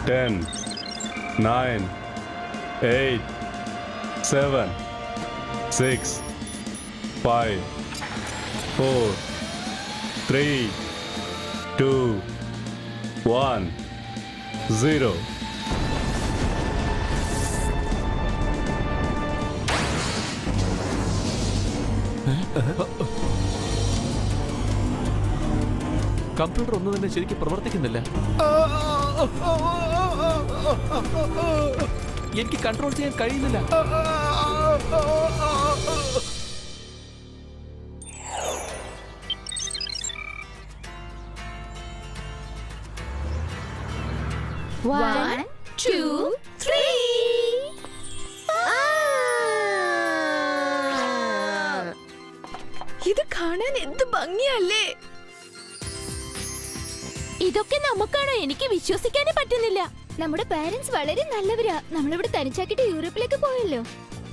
10, 9, 8, 7, 6, 5, 4, 3, 2, 1, 0. Computer ഒന്നും തന്നെ ശരിക്കും പ്രവർത്തിക്കുന്നില്ല. എനിക്ക് കൺട്രോൾ ചെയ്യാൻ കഴിയുന്നില്ല. One, two, three. ഇത് കാണാൻ എന്ത് ഭംഗിയല്ലേ. ഇതൊക്കെ നമുക്കാണോ? എനിക്ക് വിശ്വസിക്കാനേ പറ്റുന്നില്ല. നമ്മുടെ പാരന്റ്സ് വളരെ നല്ലവരാ. നമ്മളിവിടെ തനിച്ചാക്കിട്ട് യൂറോപ്പിലേക്ക് പോയല്ലോ.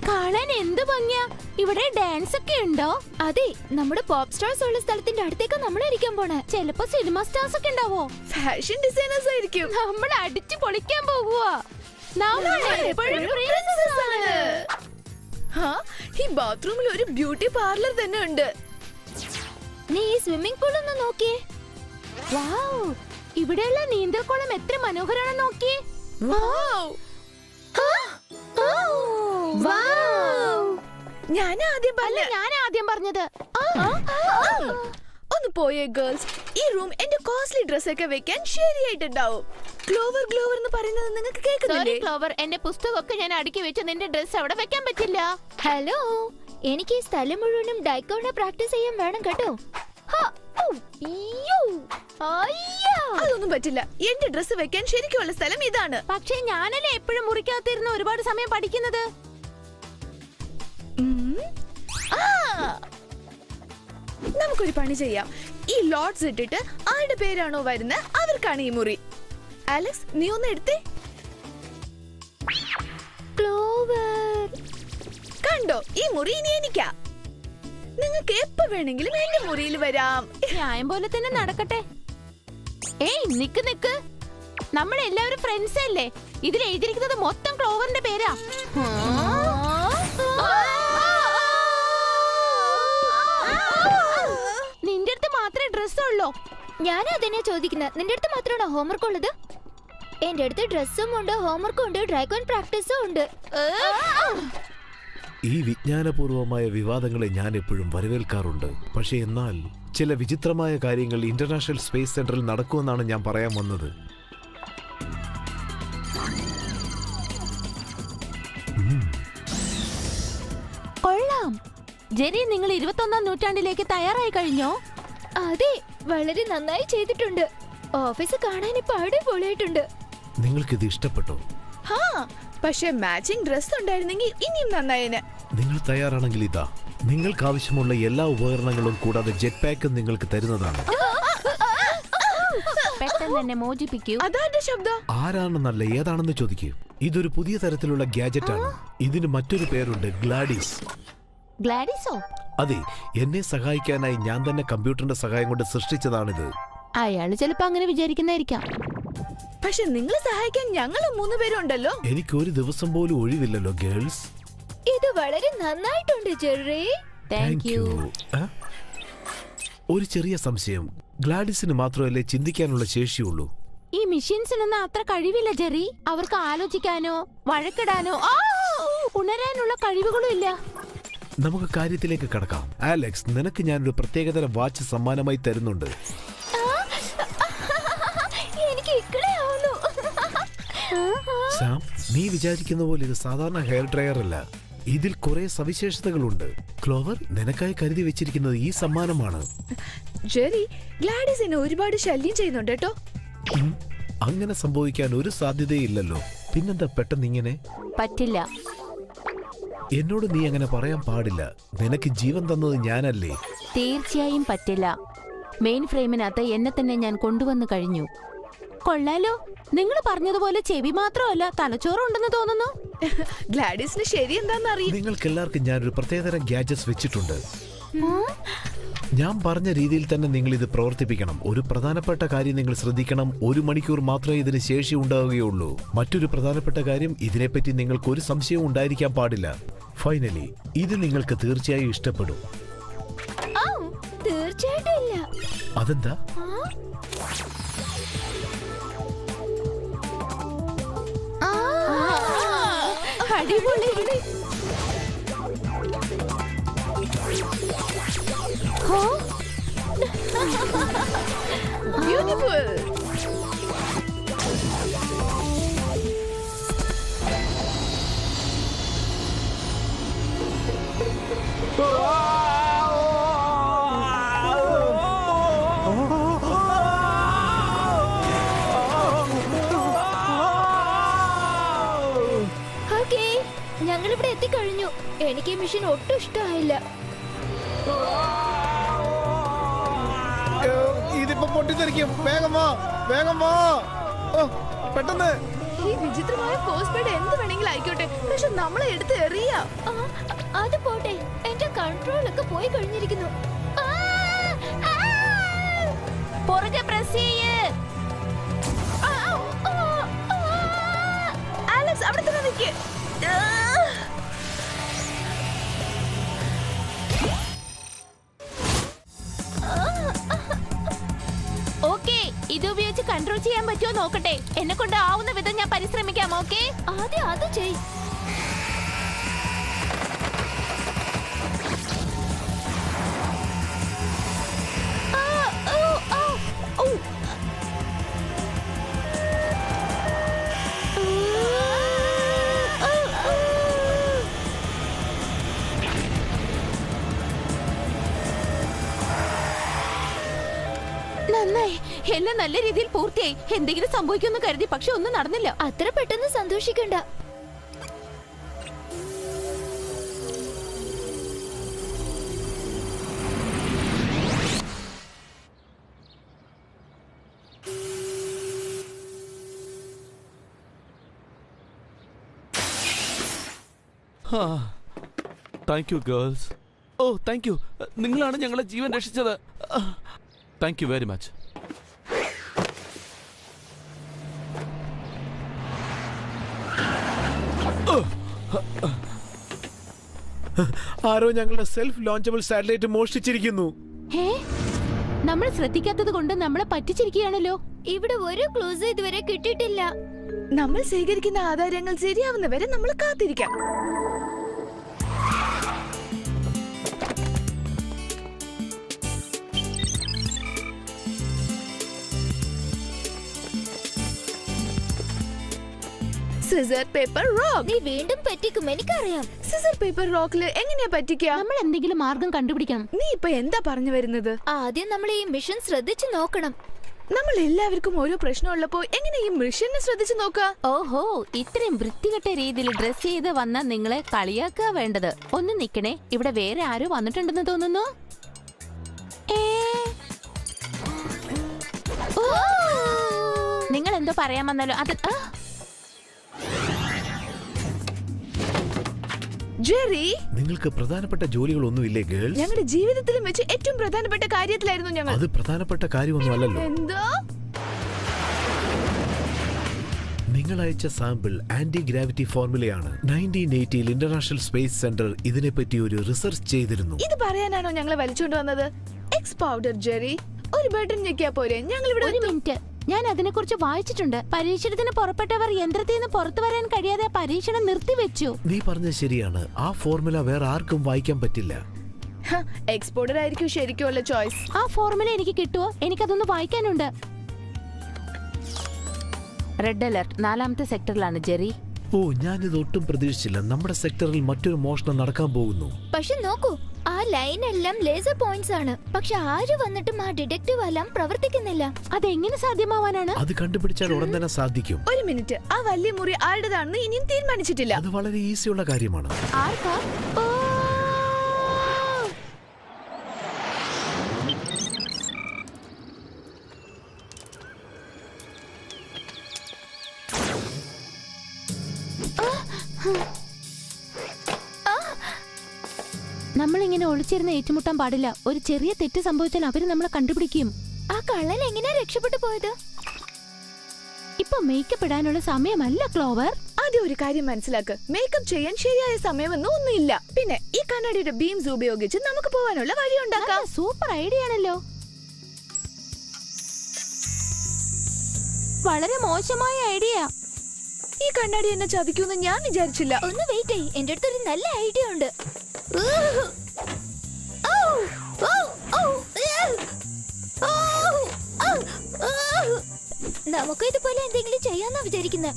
കാണാൻ എന്ത് ഭംഗിയാ. ഇവിടെ ഡാൻസ് ഒക്കെ ഉണ്ടോ? അതെ, നമ്മുടെ പോപ്പ് സ്റ്റാർസ് ഉള്ള സ്ഥലത്തിന്റെ അടുത്തേക്ക് നമ്മളായിരിക്കാൻ പോണേ. ചിലപ്പോ സിനിമ സ്റ്റാർസ് ഒക്കെ ഉണ്ടാവോ? ഫാഷൻ ഡിസൈനേഴ്സ് ആയിരിക്കും. നമ്മൾ അടിച്ചു പൊളിക്കാൻ പോകുവാ. ഈ ബാത്റൂമിൽ ഒരു ബ്യൂട്ടി പാർലർ തന്നെ ഉണ്ട്. നീ ഈ സ്വിമ്മിംഗ് പൂൾ ഒന്ന് നോക്കിയേ. വാവ്, ഇവിടെയുള്ള നീന്തൽക്കുളം എത്ര മനോഹരമാണെന്ന് നോക്കിയേ. ഞാൻ ആദ്യം പറഞ്ഞത്. ഒന്ന് പോയേ ഗേൾസ്. ഈ റൂം എന്റെ കോസ്റ്റ്ലി ഡ്രസ് ഒക്കെ വെക്കാൻ ശരിയായിട്ടുണ്ടാവും. ക്ലോവർ ഗ്ലോവർ എന്ന് പറയുന്നത് നിങ്ങൾക്ക് കേൾക്കുന്നില്ലേ? ക്ലോവർ, എന്റെ പുസ്തകമൊക്കെ ഞാൻ അടുക്കി വെച്ച് നിന്റെ ഡ്രസ് അവിടെ വെക്കാൻ പറ്റില്ല. ഹലോ, എനിക്ക് ഈ സ്ഥലം മുഴുവനും ഡൈക്കോണ പ്രാക്ടീസ് ചെയ്യാൻ വേണം കേട്ടോ. അതൊന്നും പറ്റില്ല. എന്റെ ഡ്രസ് വെക്കാൻ ശരിക്കുള്ള സ്ഥലം ഇതാണ്. പക്ഷേ ഞാനല്ലേ എപ്പോഴും മുറിക്കാത്തിരുന്ന് ഒരുപാട് സമയം പഠിക്കുന്നത്. നമുക്കൊരു പണി ചെയ്യാം. ഈ ലോഡ്സ് ഇട്ടിട്ട് ആരുടെ പേരാണോ വരുന്നത് അവർക്കാണ് ഈ മുറി. അലക്സ്, നീ ഒന്ന് എടുത്തേ. ക്ലോവർ, കണ്ടോ? ഈ മുറി ഇനി എനിക്കാ. നിങ്ങൾക്ക് എപ്പോ വേണമെങ്കിലും എന്റെ മുറിയിൽ വരാം. ന്യായം പോലെ തന്നെ നടക്കട്ടെ. ഏയ്, നിക്ക്. നമ്മളെല്ലാവരും ഫ്രണ്ട്സ് അല്ലേ? ഇതിൽ എഴുതിയിരിക്കുന്നത് മൊത്തം ക്ലോവറിന്റെ പേരാ. നിന്റെ അടുത്ത് മാത്രമേ ഡ്രസ് ഉള്ളൂ. ഞാനും അതിനെ ചോദിക്കുന്നത്. നിന്റെ അടുത്ത് മാത്രമാണോ ഹോംവർക്ക് ഉള്ളത്? എന്റെ അടുത്ത് ഡ്രസ്സും ഉണ്ട്, ഹോംവർക്കും ഉണ്ട്, ഡ്രാഗൺ പ്രാക്ടീസും ഉണ്ട്. ഈ വിജ്ഞാനപൂർവമായ വിവാദങ്ങളെ ഞാൻ എപ്പോഴും വരവേൽക്കാറുണ്ട്. പക്ഷേ എന്നാൽ ചില വിചിത്രമായ കാര്യങ്ങൾ ഇന്റർനാഷണൽ സ്പേസ് സെന്ററിൽ നടക്കുമെന്നാണ് ഞാൻ പറയാൻ വന്നത്. കൊള്ളാം. ജെറി, നിങ്ങൾ 21ാം നൂറ്റാണ്ടിലേക്ക് തയ്യാറായി കഴിഞ്ഞോ? അതെ, വളരെ നന്നായി ചെയ്തിട്ടുണ്ട്. ഓഫീസ് കാണാൻ ഇപ്പൊ അടിപൊളിയായിട്ടുണ്ട്. നിങ്ങൾക്കിത് ഇഷ്ടപ്പെട്ടോ? പക്ഷെ മാച്ചിങ് ഡ്രസ് ഉണ്ടായിരുന്നെങ്കിൽ ഇനിയും നന്നായേനെ. നിങ്ങൾ തയ്യാറാണെങ്കിൽ ഇതാ, നിങ്ങൾക്ക് ആവശ്യമുള്ള എല്ലാ ഉപകരണങ്ങളും കൂടാതെ ജെറ്റ് പാക്കും നിങ്ങൾക്ക് തരുന്നതാണ്. പെട്ടെന്ന് തന്നെ മോചിപ്പിക്കൂ. അതാരുടെ ശബ്ദം? ആരാണെന്നല്ല, ഏതാണെന്ന് ചോദിക്കൂ. ഇതൊരു പുതിയ തരത്തിലുള്ള ഗാഡ്ജറ്റ് ആണ്. ഇതിന് മറ്റൊരു പേരുണ്ട്, ഗ്ലാഡിസ്. ഗ്ലാഡിസോ? അതെ, എന്നെ സഹായിക്കാനായി ഞാൻ തന്നെ കമ്പ്യൂട്ടറിന്റെ സഹായം കൊണ്ട് സൃഷ്ടിച്ചതാണിത്. അയാള് ചിലപ്പോ അങ്ങനെ വിചാരിക്കുന്നതായിരിക്കാം. പക്ഷെ നിങ്ങളെ സഹായിക്കാൻ ഞങ്ങൾ 3 പേരുണ്ടല്ലോ. എനിക്ക് ഒരു ദിവസം പോലും ഒഴിവില്ലല്ലോ ഗേൾസ്. ഇത് വളരെ നന്നായിട്ടുണ്ട് ജെറി. Thank you. ഒരു ചെറിയ സംശയം, ഗ്ലാഡിസിന് മാത്രമല്ലേ ചിന്തിക്കാനുള്ള ശേഷിയുള്ളൂ? ഈ മെഷീൻസിനൊന്നും അത്ര കഴിവില്ല ജെറി. അവർക്ക് ആലോചിക്കാനോ വഴക്കിടാനോ ഉണരാനുള്ള കഴിവുകളും ഇല്ല. നമുക്ക് കാര്യത്തിലേക്ക് കടക്കാം. അലക്സ്, നിനക്ക് ഞാനൊരു പ്രത്യേകതരം വാച്ച് സമ്മാനമായി തരുന്നുണ്ട്. സാം, നീ വിചാരിക്കുന്ന പോലെ ഇത് സാധാരണ ഹെയർ ഡ്രയർ അല്ല. ഇതിൽ കുറെ സവിശേഷതകളുണ്ട്. ക്ലോവർ, നിനക്കായി കരുതി വെച്ചിരിക്കുന്നത് ഈ സമ്മാനമാണ്. ജെറി, ഗ്ലാഡിസിനെ ഒരുപാട് ശല്യം ചെയ്യുന്നുണ്ട് കേട്ടോ. അങ്ങനെ സംഭവിക്കാൻ ഒരു സാധ്യതയില്ലല്ലോ. പിന്നെന്താ പെട്ടെന്ന് ഇങ്ങനെ? പറ്റില്ല. എന്നോട് നീ അങ്ങനെ പറയാൻ പാടില്ല. നിനക്ക് ജീവൻ തന്നത് ഞാനല്ലേ? തീർച്ചയായും പറ്റില്ല. മെയിൻ ഫ്രെയിമിനകത്ത് എന്നെ തന്നെ ഞാൻ കൊണ്ടുവന്നു കഴിഞ്ഞു. കൊള്ളാലോ. നിങ്ങൾ പറഞ്ഞതുപോലെ ചെവി മാത്രമല്ല, തലച്ചോറുണ്ടെന്ന് തോന്നുന്നു. ഗ്ലാഡിസിന് ശരി എന്താന്ന് അറിയാം. നിങ്ങൾക്ക് എല്ലാവർക്കും ഞാനൊരു പ്രത്യേകതരം ഗാഡ്ജറ്റ്സ് വെച്ചിട്ടുണ്ട്. ഞാൻ പറഞ്ഞ രീതിയിൽ തന്നെ നിങ്ങൾ ഇത് പ്രവർത്തിപ്പിക്കണം. ഒരു പ്രധാനപ്പെട്ട കാര്യം നിങ്ങൾ ശ്രദ്ധിക്കണം. 1 മണിക്കൂർ മാത്രമേ ഇതിന് ശേഷി ഉണ്ടാവുകയുള്ളൂ. മറ്റൊരു പ്രധാനപ്പെട്ട കാര്യം, ഇതിനെപ്പറ്റി നിങ്ങൾക്ക് ഒരു സംശയവും ഉണ്ടായിരിക്കാൻ പാടില്ല. ഫൈനലി ഇത് നിങ്ങൾക്ക് തീർച്ചയായും ഇഷ്ടപ്പെടും. തീർച്ചയായിട്ടും ഇല്ല. അതെന്താ? അടിപൊളി. Beautiful. ഓക്കേ, ഞങ്ങളിവിടെ എത്തിക്കഴിഞ്ഞു. എനിക്ക് ഈ മിഷൻ ഒട്ടും ഇഷ്ടമായില്ല. ഇതിപ്പോ പൊട്ടിത്തെറിക്കും. വേഗം വാ, വേഗം വാ, പെട്ടെന്ന്. ഈ വിചിത്രമായ ഫോഴ്സ് ബേഡ് എന്ത് വേണമെങ്കിലും ആയിക്കോട്ടെ, പക്ഷെ നമ്മളെ എടുത്ത് എറിയാം. അത് പോട്ടെ, എന്റെ കൺട്രോൾ ഒക്കെ പോയി കഴിഞ്ഞിരിക്കുന്നു. പുറകെ പ്രസ് ചെയ്യ്. ആലക്സ് അവിടെ തന്നെ നിൽക്ക്. ഓക്കേ, ഇത് ഉപയോഗിച്ച് കൺട്രോൾ ചെയ്യാൻ പറ്റുമോ നോക്കട്ടെ. എന്നെ കൊണ്ട് ആവുന്ന വിധം ഞാൻ പരിശ്രമിക്കാം. ഓക്കേ, ആദ്യം അത് ചെയ്. നന്നായി, എല്ലാം നല്ല രീതിയിൽ പൂർത്തിയായി. എന്തെങ്കിലും സംഭവിക്കുമെന്ന് കരുതി, പക്ഷെ ഒന്നും നടന്നില്ല. അത്ര പെട്ടെന്ന് സന്തോഷിക്കണ്ട. Thank you girls. Oh thank you. നിങ്ങളാണ് ഞങ്ങളെ ജീവൻ രക്ഷിച്ചത്. Thank you very much. ആരോ ഞങ്ങളുടെ സെൽഫ് ലോഞ്ചബിൾ സാറ്റലൈറ്റ് മോഷ്ടിച്ചിരിക്കുന്നു. നമ്മൾ ശ്രദ്ധിക്കാത്തത് കൊണ്ട് നമ്മളെ പറ്റിച്ചിരിക്കുകയാണല്ലോ. ഇവിടെ ഒരു ക്ലൂസ് ഇതുവരെ കിട്ടിയിട്ടില്ല. നമ്മൾ സ്വീകരിക്കുന്ന ആധാരങ്ങൾ ശരിയാവുന്നവരെ നമ്മൾ കാത്തിരിക്കാം. Scissor paper rock. നീ വീണ്ടും പറ്റിക്കും, എനിക്കറിയാം. സിസർ പേപ്പർ റോക്കില് എങ്ങനെയാ പറ്റിക്കുക? നമ്മൾ എന്തെങ്കിലും മാർഗം കണ്ടുപിടിക്കണം. നീ ഇപ്പൊ എന്താ പറഞ്ഞു വരുന്നത്? ആദ്യം നമ്മൾ ഈ മിഷൻ ശ്രദ്ധിച്ചു നോക്കണം. നമ്മൾ എല്ലാവർക്കും ഓരോ പ്രശ്നം ഉള്ളപ്പോ എങ്ങനെ ഈ മിഷനെ ശ്രദ്ധിച്ചു നോക്ക? ഓഹോ, ഇത്രയും വൃത്തികെട്ട രീതിയിൽ ഡ്രസ് ചെയ്ത് വന്ന നിങ്ങളെ കളിയാക്കുക വേണ്ടത്. ഒന്ന് നിക്കണേ, ഇവിടെ വേറെ ആരോ വന്നിട്ടുണ്ടെന്ന് തോന്നുന്നു. നിങ്ങൾ എന്തോ പറയാൻ വന്നാലോ? അത് ജെറി, നിങ്ങൾക്ക് പ്രധാനപ്പെട്ട ജോലികളൊന്നുമില്ലേ ഗേൾസ്? ഞങ്ങളുടെ ജീവിതത്തിലും വെച്ച് ഏറ്റവും പ്രധാനപ്പെട്ട കാര്യത്തിലായിരുന്നു ഞങ്ങൾ. അത് പ്രധാനപ്പെട്ട കാര്യമൊന്നും അല്ലല്ലോ. എന്തോ? നിങ്ങൾ അയച്ച സാമ്പിൾ ആന്റി ഗ്രാവിറ്റി ഫോർമുലയാണ്. 1980 ഇന്റർനാഷണൽ സ്പേസ് സെന്റർ ഇതിനെപ്പറ്റി ഒരു റിസർച്ച് ചെയ്തിരുന്നു. ഇത് പറയാനാണോ ഞങ്ങളെ വലിച്ചുകൊണ്ട് വന്നത്? എക്സ് പൗഡർ ജെറി, ഒരു ബട്ടൺ ഞെക്കിയാ പോരെ ഞങ്ങൾ ഇവിടെ. ഒരു മിനിറ്റ്, ഞാൻ അതിനെക്കുറിച്ച് വായിച്ചിട്ടുണ്ട്. പരീക്ഷണത്തിന് പുറപ്പെട്ടവർ യന്ത്രത്തിൽ നിന്ന് പുറത്തു വരാൻ കഴിയാതെ പരീക്ഷണം നിർത്തിവെച്ചു. നീ പറഞ്ഞത് ശരിയാണ്. ആ ഫോർമുല വേറെ ആർക്കും വായിക്കാൻ പറ്റില്ല. എക്സ് പൗഡർ ആയിരിക്കും ശരിക്കുള്ള ചോയ്സ്. ആ ഫോർമുല എനിക്ക് കിട്ടുമോ? എനിക്കതൊന്ന് വായിക്കാനുണ്ട്. റെഡ് അലർട്ട് 4ാമത്തെ സെക്ടറിലാണ് ജെറി. ഓ, ഞാനിത് ഒട്ടും പ്രതീക്ഷിച്ചില്ല. നമ്മുടെ സെക്ടറിൽ മറ്റൊരു മോഷണം നടക്കാൻ പോകുന്നു. പക്ഷെ നോക്കൂ, ആ ലൈൻ എല്ലാം ലേസർ പോയിന്റ്സ് ആണ്. പക്ഷെ ആര് വന്നിട്ടും ആ ഡിറ്റക്റ്റീവ് എല്ലാം പ്രവർത്തിക്കുന്നില്ല. അതെങ്ങനെ സാധ്യമാവാനാണ്? അത് കണ്ടുപിടിച്ചാൽ ഉടൻ തന്നെ സാധിക്കും. ഒരു മിനിറ്റ്, ആ വലിയ മുറി ആരുടേതാണെന്ന് ഇനിയും തീരുമാനിച്ചിട്ടില്ല. അത് വളരെ ഈസിയുള്ള കാര്യമാണ്. ആർക്കാ? ഓ, നമ്മളിങ്ങനെ ഒളിച്ചിരുന്ന് ഏറ്റുമുട്ടാൻ പാടില്ല. ഒരു ചെറിയ തെറ്റ് സംഭവിച്ചാൽ അവര് നമ്മളെ കണ്ടുപിടിക്കും. ആ കള്ളൻ എങ്ങനെയാ രക്ഷപ്പെട്ടു പോയത്? ഇപ്പൊ മേക്കപ്പ് ഇടാനുള്ള സമയമല്ല ക്ലോവർ. ആദ്യം ഒരു കാര്യം മനസ്സിലാക്ക്, മേക്കപ്പ് ചെയ്യാൻ ശരിയായ സമയമൊന്നും ഒന്നുമില്ല. പിന്നെ ഈ കണ്ണാടിയുടെ ബീംസ് ഉപയോഗിച്ച് നമുക്ക് പോവാനുള്ള വഴി ഉണ്ടാക്കാം. സൂപ്പർ ഐഡിയ ആണല്ലോ. വളരെ മോശമായ ഐഡിയ. ഈ കണ്ണാടി എന്നെ ചതിക്കൂന്ന് ഞാൻ വിചാരിച്ചില്ല. ഒന്ന് വെയിറ്റ് ചെയ്യ്, എന്റെ അടുത്ത് ഒരു നല്ല ഐഡിയ ഉണ്ട്. നമുക്ക് ഇതുപോലെ എന്തെങ്കിലും ചെയ്യാന്നാ വിചാരിക്കുന്നത്.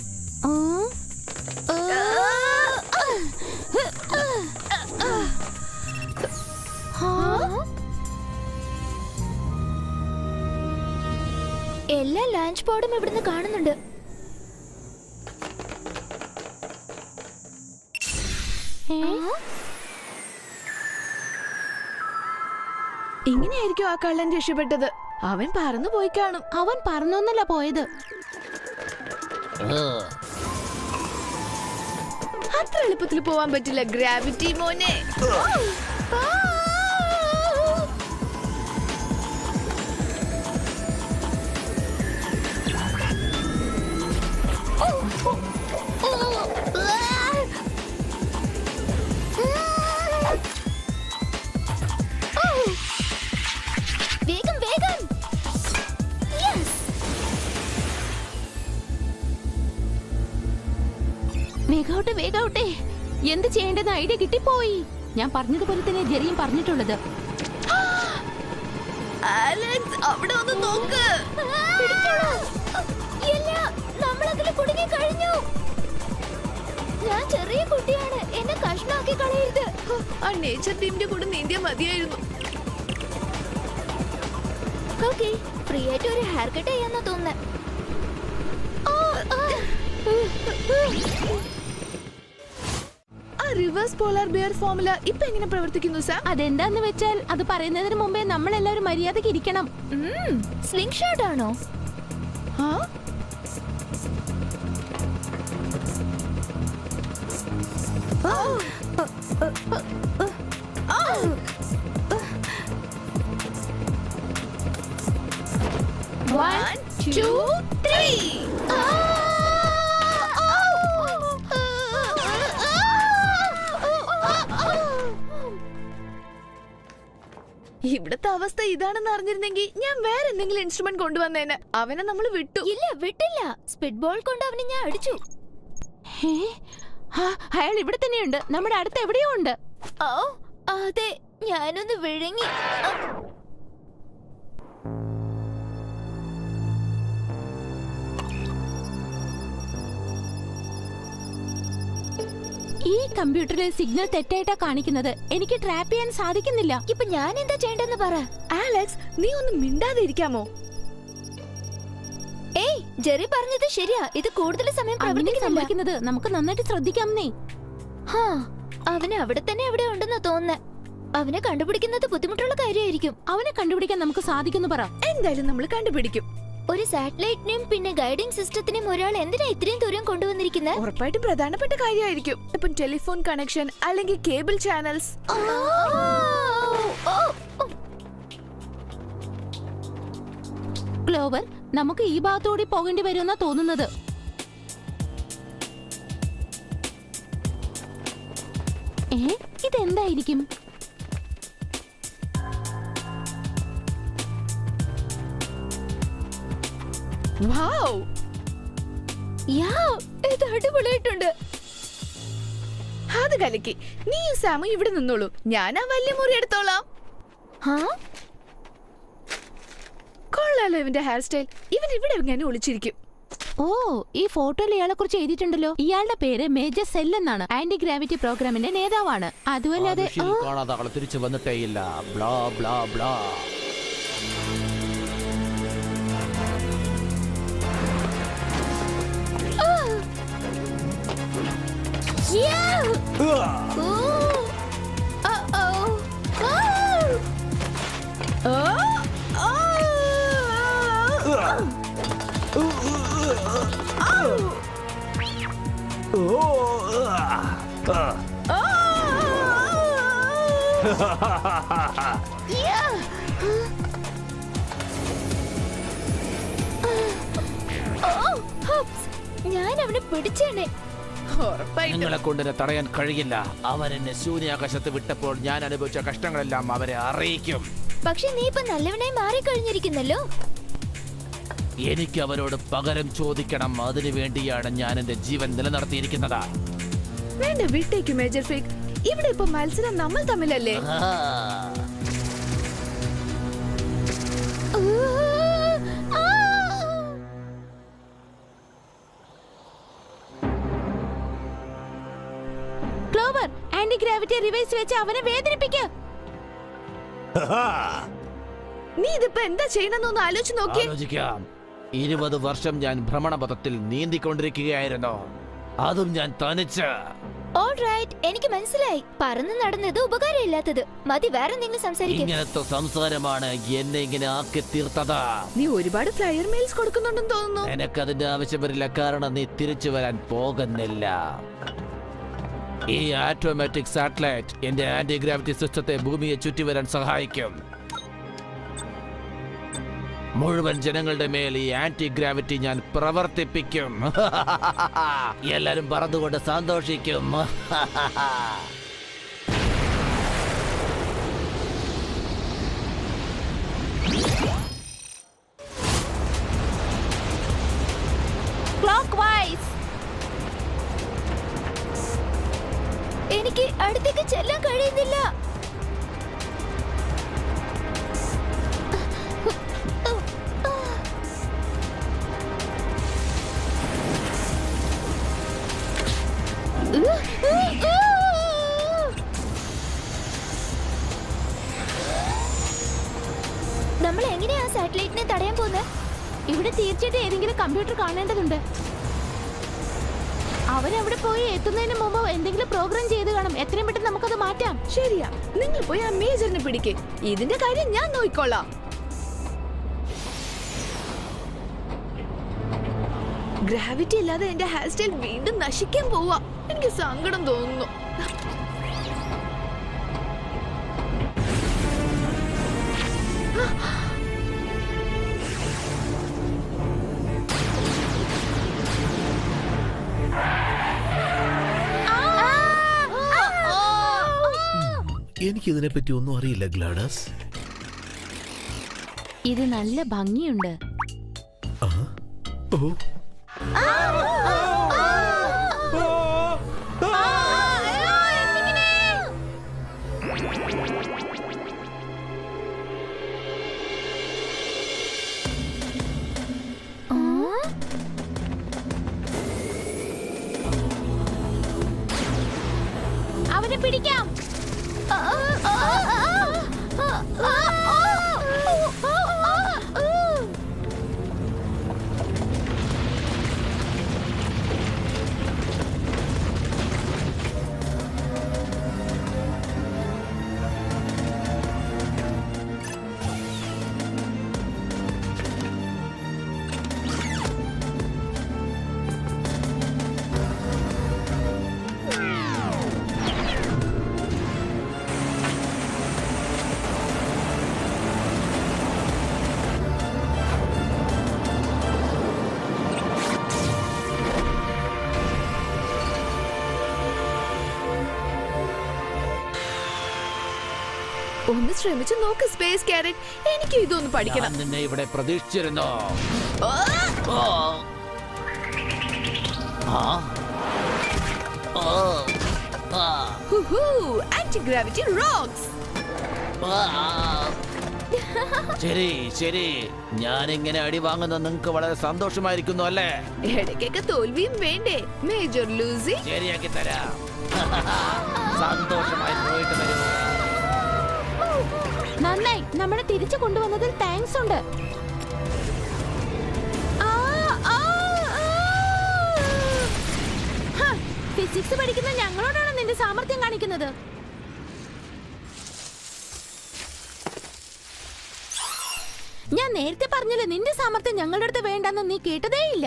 എല്ലാ ലാഞ്ച് പോഡും ഇവിടുന്ന് കാണുന്നുണ്ട്. ഇങ്ങനെയായിരിക്കും ആ കള്ളൻ രക്ഷപ്പെട്ടത്. അവൻ പറന്നു പോയി കാണും. അവൻ പറന്നൊന്നല്ല പോയത്. അത്ര എളുപ്പത്തിൽ പോവാൻ പറ്റില്ല ഗ്രാവിറ്റി മോനെ. വേഗം വേഗം. വേഗാവട്ടെ വേഗാവട്ടെ. എന്ത് ചെയ്യേണ്ടെന്ന് ഐഡിയ കിട്ടിപ്പോയി. ഞാൻ പറഞ്ഞതുപോലെ തന്നെ ജെറിയും പറഞ്ഞിട്ടുള്ളത്. അലക്സ്, അവിടെ ഒന്ന് നോക്ക്. നമ്മളതില് കുടുങ്ങി കഴിഞ്ഞു. ഞാൻ ചെറിയ കുട്ടിയാണ്, എന്നെ കഷ്ണാക്കി കളയരുത്. ആ നേച്ചർ ടീമിന്റെ കൂടെ നീന്തിയ മതിയായിരുന്നു. ഓക്കേ, ഫ്രീ ആയിട്ട് ഒരു ഹെയർ കട്ട് ചെയ്യാന്നാ തോന്നുന്നത്. ആ റിവേഴ്സ് പോളാർ ബിയർ ഫോർമുല ഇപ്പൊ എങ്ങനെ പ്രവർത്തിക്കുന്നു സാർ? അതെന്താന്ന് വെച്ചാൽ അത് പറയുന്നതിന് മുമ്പേ നമ്മൾ എല്ലാവരും മര്യാദക്ക് ഇരിക്കണം. സ്ലിംഗ് ഷോട്ട് ആണോ? One, two, three. ഇവിടത്തെ അവസ്ഥ ഇതാണെന്ന് അറിഞ്ഞിരുന്നെങ്കിൽ ഞാൻ വേറെ എന്തെങ്കിലും ഇൻസ്ട്രുമെന്റ് കൊണ്ടുവന്നേനെ. അവനെ നമ്മൾ വിട്ടു. ഇല്ല, വിട്ടില്ല. സ്പിഡ് ബോൾ കൊണ്ട് അവനെ ഞാൻ അടിച്ചു. അയാൾ ഇവിടെ തന്നെയുണ്ട്. നമ്മുടെ അടുത്ത് എവിടെയോ ഉണ്ട്. അതെ, ഞാനൊന്ന് വിഴുങ്ങി. ഈ കമ്പ്യൂട്ടറിൽ സിഗ്നൽ തെറ്റായിട്ടാ കാണിക്കുന്നത്. എനിക്ക് ട്രാപ്പ് ചെയ്യാൻ സാധിക്കുന്നില്ല. ഇപ്പൊ ഞാൻ എന്താ ചെയ്യേണ്ടെന്ന് പറ. ആലക്സ്, നീ ഒന്ന് മിണ്ടാതെ ഇരിക്കാമോ? ഏയ്, ജെറി പറഞ്ഞത് ശരിയാ. ഇത് കൂടുതൽ സമയം പ്രവർത്തിക്കുന്നത് നമുക്ക് നന്നായിട്ട് ശ്രദ്ധിക്കാമെന്നേ. അവന് അവിടെ തന്നെ എവിടെ ഉണ്ടെന്ന് തോന്നുന്നേ. അവനെ കണ്ടുപിടിക്കുന്നത് ബുദ്ധിമുട്ടുള്ള കാര്യമായിരിക്കും. അവനെ കണ്ടുപിടിക്കാൻ നമുക്ക് സാധിക്കുന്നു പറ. എന്തായാലും നമ്മൾ കണ്ടുപിടിക്കും. ഒരു സാറ്റലൈറ്റിനെയും പിന്നെ ഗൈഡിംഗ് സിസ്റ്റത്തിനെയും ഒരാൾ എന്തിനാ ഇത്രയും ദൂരം കൊണ്ടുവന്നിരിക്കുന്നത്? ഉറപ്പായിട്ടും പ്രധാനപ്പെട്ട കാര്യമായിരിക്കും. ഇപ്പൊ ടെലിഫോൺ കണക്ഷൻ അല്ലെങ്കിൽ കേബിൾ ചാനൽസ്. ക്ലോവർ, നമുക്ക് ഈ ഭാഗത്തോടെ പോകേണ്ടി വരുമെന്നാ തോന്നുന്നത്. ഇതെന്തായിരിക്കും? ഇത് അടിപൊളിയായിട്ടുണ്ട്. അത് കലക്കി. നീ സാമു ഇവിടെ നിന്നോളൂ, ഞാൻ ആ വലിയ മുറി എടുത്തോളാം. കൊള്ളാലോ ഇവന്റെ ഹെയർ സ്റ്റൈൽ. ഇവൻ ഇവിടെ എങ്ങനെ ഒളിച്ചിരിക്കും? ഓ, ഈ ഫോട്ടോയിൽ ഇയാളെ കുറിച്ച് എഴുതിയിട്ടുണ്ടല്ലോ. ഇയാളുടെ പേര് മേജർ സെൽ എന്നാണ്. ആന്റി ഗ്രാവിറ്റി പ്രോഗ്രാമിന്റെ നേതാവാണ്. അതുമല്ലാതെ തിരിച്ചു വന്നിട്ടേ ഇല്ല. Blah blah blah. ഞാൻ അവനെ പിടിച്ചേനെ. ഉറപ്പായിട്ടും. നിങ്ങളെ കൊണ്ടിനെ തടയാൻ കഴിയില്ല. അവൻ എന്നെ ശൂന്യാകാശത്ത് വിട്ടപ്പോൾ ഞാൻ അനുഭവിച്ച കഷ്ടങ്ങളെല്ലാം അവരെ അറിയിക്കും. പക്ഷെ നീ ഇപ്പൊ നല്ലവനായി മാറിക്കഴിഞ്ഞിരിക്കുന്നല്ലോ. എനിക്ക് അവരോട് പകരം ചോദിക്കണം. അതിനു വേണ്ടിയാണ് ഞാൻ എന്റെ ജീവൻ നിലനിർത്തിയിരിക്കുന്നത്. വേണ്ട, വിട്ടേക്ക് മേജർ ഫേക്ക്. ഇവിടെ ഇപ്പൊ മത്സരം നമ്മൾ തമ്മിലല്ലേ? ക്ലോവർ, ആന്റി ഗ്രാവിറ്റി റിവൈസ് വെച്ച് അവനെ വേദനിപ്പിക്കുക. നീ ഇതിപ്പോ എന്താ ചെയ്യണമെന്നൊന്ന് ആലോചിച്ച് നോക്കിയേ. ആലോചിക്കാം. 20 വർഷം ഞാൻ ഭ്രമണപഥത്തിൽ നീന്തിക്കൊണ്ടിരിക്കുകയായിരുന്നു. അതും ഞാൻ തനിച്ച്. ഓൾറൈറ്റ്, എനിക്ക് മനസ്സിലായി. പറന്ന് നടന്നത് ഉപകാരമില്ലാത്തത്. മതി, വേറെ എന്തെങ്കിലും സംസാരിക്കും. ഇങ്ങനത്തെ സംസാരമാണ് എന്നെ ഇങ്ങനെ ആക്കി തീർത്തത്. നീ ഒരുപാട് ഫ്ലയർ മെയിൽസ് കൊടുക്കുന്നുണ്ടെന്ന് തോന്നുന്നു. എനക്കതിന്റെ ആവശ്യം വരില്ല, കാരണം നീ തിരിച്ചു വരാൻ പോകുന്നില്ല. ഈ ആറ്റോമാറ്റിക് സാറ്റലൈറ്റ് എന്റെ ആന്റി ഗ്രാവിറ്റി സിസ്റ്റത്തെ ഭൂമിയെ ചുറ്റി വരാൻ സഹായിക്കും. മുഴുവൻ ജനങ്ങളുടെ മേൽ ഈ ആന്റി ഗ്രാവിറ്റി ഞാൻ പ്രവർത്തിപ്പിക്കും. എല്ലാരും പറന്നുകൊണ്ട് സന്തോഷിക്കും. Clock vice. എനിക്ക് അടുത്തേക്ക് ചെല്ലാൻ കഴിയുന്നില്ല. നമ്മൾ എങ്ങനെയാ സാറ്റലൈറ്റിനെ തടയാൻ പോകുന്നത്? ഇവിടെ തീർച്ചയായിട്ടും ഏതെങ്കിലും കമ്പ്യൂട്ടർ കാണേണ്ടതുണ്ട്. അവരവിടെ പോയി എത്തുന്നതിന് മുമ്പ് എന്തെങ്കിലും പ്രോഗ്രാം ചെയ്ത് കാണും. എത്രയും പെട്ടെന്ന് നമുക്കത് മാറ്റാം. ശരിയാ, നിങ്ങൾ പോയി ആ മേജറിനെ പിടിക്കേ. ഇതിന്റെ കാര്യം ഞാൻ നോക്കിക്കോളാം. ഗ്രാവിറ്റി ഇല്ലാതെ എന്റെ ഹെയർ സ്റ്റൈൽ വീണ്ടും നശിക്കാൻ പോവാ. എനിക്ക് സങ്കടം തോന്നുന്നു. എനിക്കിതിനെപ്പറ്റി ഒന്നും അറിയില്ല ഗ്ലാഡസ്. ഇത് നല്ല ഭംഗിയുണ്ട്. ഓ, അവനെ പിടിക്കാം. ഒന്ന് ശ്രമിച്ചു നോക്ക് സ്പേസ് ക്യാരറ്റ്. എനിക്ക് ഇതൊന്ന് പഠിക്കണം. ഞാൻ നിന്നെ ഇവിടെ പ്രതീക്ഷിച്ചിരുന്നു. Anti gravity rocks. ശരി ശരി, ഞാൻ ഇങ്ങനെ അടി വാങ്ങുന്നത് നിങ്ങൾക്ക് വളരെ സന്തോഷമായിരിക്കുന്നു അല്ലേ? ഇടയ്ക്കൊക്കെ തോൽവിയും വേണ്ടേ മേജർ ലൂസി? ശരിയാക്കി തരാം. സന്തോഷമായി പോയിട്ട് വരൂ. നന്നായി, നമ്മളെ തിരിച്ചു കൊണ്ടുവന്നതിൽ താങ്ക്സ് ഉണ്ട്. ഫിസിക്സ് പഠിക്കുന്ന ഞങ്ങളോടാണ് നിന്റെ സാമർത്ഥ്യം കാണിക്കുന്നത്. ഞാൻ നേരത്തെ പറഞ്ഞില്ലേ നിന്റെ സാമർത്ഥ്യം ഞങ്ങളുടെ അടുത്ത് വേണ്ടെന്ന് നീ കേട്ടതേ ഇല്ല.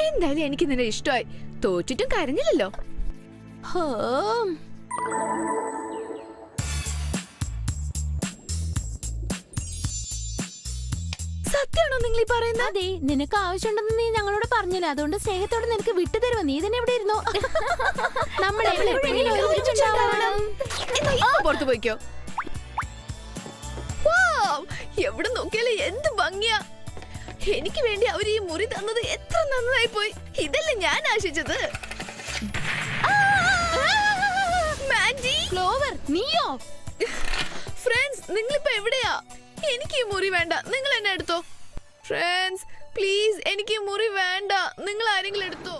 എന്തായാലും എനിക്ക് നിന്നെ ഇഷ്ടമായി. തോറ്റിട്ടും കരഞ്ഞില്ലല്ലോ. സത്യമാണോ നിങ്ങൾ ഈ പറയുന്നത്? അതെ, നിനക്ക് ആവശ്യമുണ്ടെന്ന് നീ ഞങ്ങളോട് പറഞ്ഞില്ല, അതുകൊണ്ട് സ്നേഹത്തോടെ നിനക്ക് വിട്ടുതരുമോ? നീ തന്നെ എവിടെ ഇരുന്നോ? നമ്മൾ എപ്പോഴെങ്കിലും ഒരുമിച്ചുണ്ടാവണം. എന്നാ ഇപ്പൊ പുറത്തു പോയിക്കോ. എവിടെ നോക്കിയാലും എന്ത് ഭംഗിയാ. എനിക്ക് വേണ്ടി അവർ ഈ മുറി തന്നത് എത്ര നന്നായി പോയി. ഇതല്ലേ ഞാൻ ആശിച്ചത്. ക്ലോവർ, നീയോ? ഫ്രണ്ട്സ്, നിങ്ങളിപ്പോ എവിടെയാ? എനിക്ക് ഈ മുറി വേണ്ട, നിങ്ങൾ എന്നെ എടുത്തോ. ഫ്രണ്ട്സ് പ്ലീസ്, എനിക്ക് ഈ മുറി വേണ്ട, നിങ്ങൾ ആരെങ്കിലും എടുത്തോ.